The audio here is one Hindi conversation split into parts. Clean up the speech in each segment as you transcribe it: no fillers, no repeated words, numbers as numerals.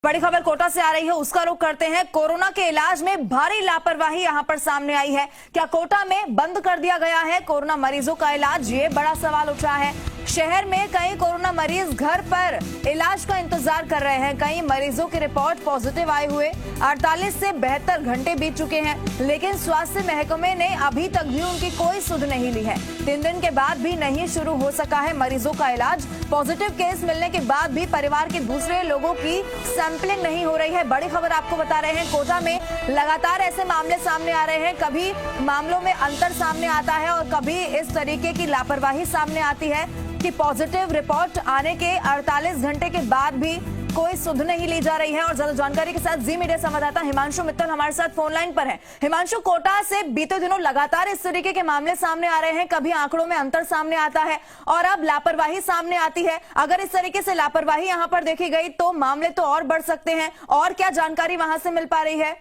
बड़ी खबर कोटा से आ रही है, उसका रुख करते हैं। कोरोना के इलाज में भारी लापरवाही यहां पर सामने आई है। क्या कोटा में बंद कर दिया गया है कोरोना मरीजों का इलाज? ये बड़ा सवाल उठ रहा है। शहर में कई कोरोना मरीज घर पर इलाज का इंतजार कर रहे हैं। कई मरीजों की रिपोर्ट पॉजिटिव आए हुए 48 से 72 घंटे बीत चुके हैं, लेकिन स्वास्थ्य महकमे ने अभी तक भी उनकी कोई सुध नहीं ली है। 3 दिन के बाद भी नहीं शुरू हो सका है मरीजों का इलाज। पॉजिटिव केस मिलने के बाद भी परिवार के दूसरे लोगों की सैंपलिंग नहीं हो रही है। बड़ी खबर आपको बता रहे हैं, कोटा में लगातार ऐसे मामले सामने आ रहे हैं। कभी मामलों में अंतर सामने आता है और कभी इस तरीके की लापरवाही सामने आती है कि पॉजिटिव रिपोर्ट आने के 48 घंटे के बाद भी कोई सुध नहीं ली जा रही है। और ज्यादा जानकारी के साथ जी मीडिया संवाददाता हिमांशु मित्तल हमारे साथ फोन लाइन पर है। हिमांशु, कोटा से बीते दिनों लगातार इस तरीके के मामले सामने आ रहे हैं। कभी आंकड़ों में अंतर सामने आता है और अब लापरवाही सामने आती है। अगर इस तरीके से लापरवाही यहां पर देखी गई तो मामले तो और बढ़ सकते हैं। और क्या जानकारी वहां से मिल पा रही है?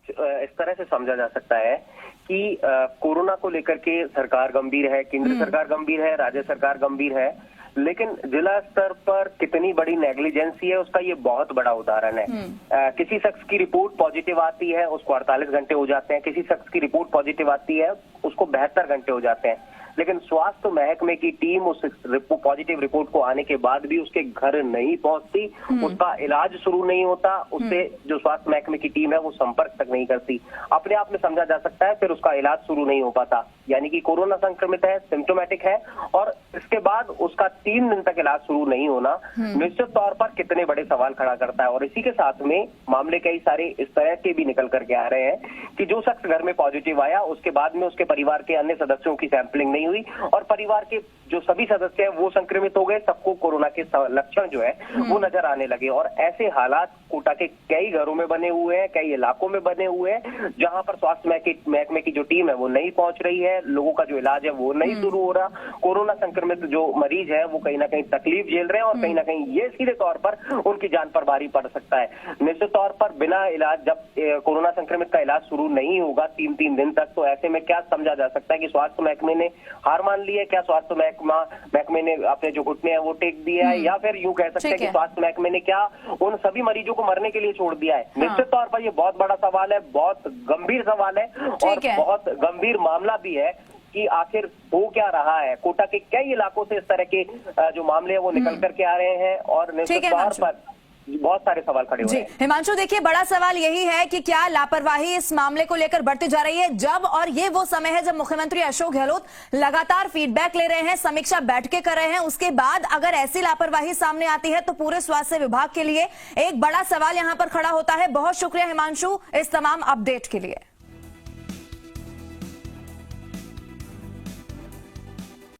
इस तरह से समझा जा सकता है कि कोरोना को लेकर के सरकार गंभीर है, केंद्र सरकार गंभीर है, राज्य सरकार गंभीर है, लेकिन जिला स्तर पर कितनी बड़ी नेग्लिजेंसी है उसका ये बहुत बड़ा उदाहरण है। किसी शख्स की रिपोर्ट पॉजिटिव आती है, उसको 48 घंटे हो जाते हैं। किसी शख्स की रिपोर्ट पॉजिटिव आती है, उसको 72 घंटे हो जाते हैं। लेकिन स्वास्थ्य महकमे की टीम उस पॉजिटिव रिपोर्ट को आने के बाद भी उसके घर नहीं पहुंचती, उसका इलाज शुरू नहीं होता, उससे जो स्वास्थ्य महकमे की टीम है वो संपर्क तक नहीं करती। अपने आप में समझा जा सकता है फिर उसका इलाज शुरू नहीं हो पाता। यानी कि कोरोना संक्रमित है, सिम्टोमेटिक है और इसके बाद उसका 3 दिन तक इलाज शुरू नहीं होना निश्चित तौर पर कितने बड़े सवाल खड़ा करता है। और इसी के साथ में मामले कई सारे इस तरह के भी निकल करके आ रहे हैं कि जो शख्स घर में पॉजिटिव आया उसके बाद में उसके परिवार के अन्य सदस्यों की सैंपलिंग नहीं हुई और परिवार के जो सभी सदस्य हैं वो संक्रमित हो गए। सबको कोरोना के लक्षण जो है वो नजर आने लगे और ऐसे हालात कोटा के कई घरों में बने हुए हैं, कई इलाकों में बने हुए हैं, जहां पर स्वास्थ्य महकमे की जो टीम है वो नहीं पहुंच रही है, लोगों का जो इलाज है वो नहीं शुरू हो रहा। कोरोना संक्रमित जो मरीज है वो कहीं ना कहीं तकलीफ झेल रहे हैं और कहीं ना कहीं ये सीधे तौर पर उनकी जान पर भारी पड़ सकता है। निश्चित तौर पर बिना इलाज जब कोरोना संक्रमित का इलाज शुरू नहीं होगा 3 दिन तक, तो ऐसे में क्या समझा जा सकता है कि स्वास्थ्य महकमे ने हार मान ली है? क्या स्वास्थ्य महकमे ने अपने जो घुटने हैं वो टेक दिया है, या फिर यूं कह सकते हैं कि स्वास्थ्य महकमे ने क्या उन सभी मरीजों को मरने के लिए छोड़ दिया है? निश्चित तौर पर ये बहुत बड़ा सवाल है, बहुत गंभीर सवाल है और बहुत गंभीर मामला भी है कि आखिर हो क्या रहा है। कोटा के कई इलाकों से इस तरह के जो मामले हैं वो निकल करके आ रहे हैं और निश्चित तौर पर बहुत सारे सवाल खड़े हुए हैं। हिमांशु, देखिए बड़ा सवाल यही है कि क्या लापरवाही इस मामले को लेकर बढ़ती जा रही है जब, और ये वो समय है जब मुख्यमंत्री अशोक गहलोत लगातार फीडबैक ले रहे हैं, समीक्षा बैठकें कर रहे हैं। उसके बाद अगर ऐसी लापरवाही सामने आती है तो पूरे स्वास्थ्य विभाग के लिए एक बड़ा सवाल यहां पर खड़ा होता है। बहुत शुक्रिया हिमांशु इस तमाम अपडेट के लिए।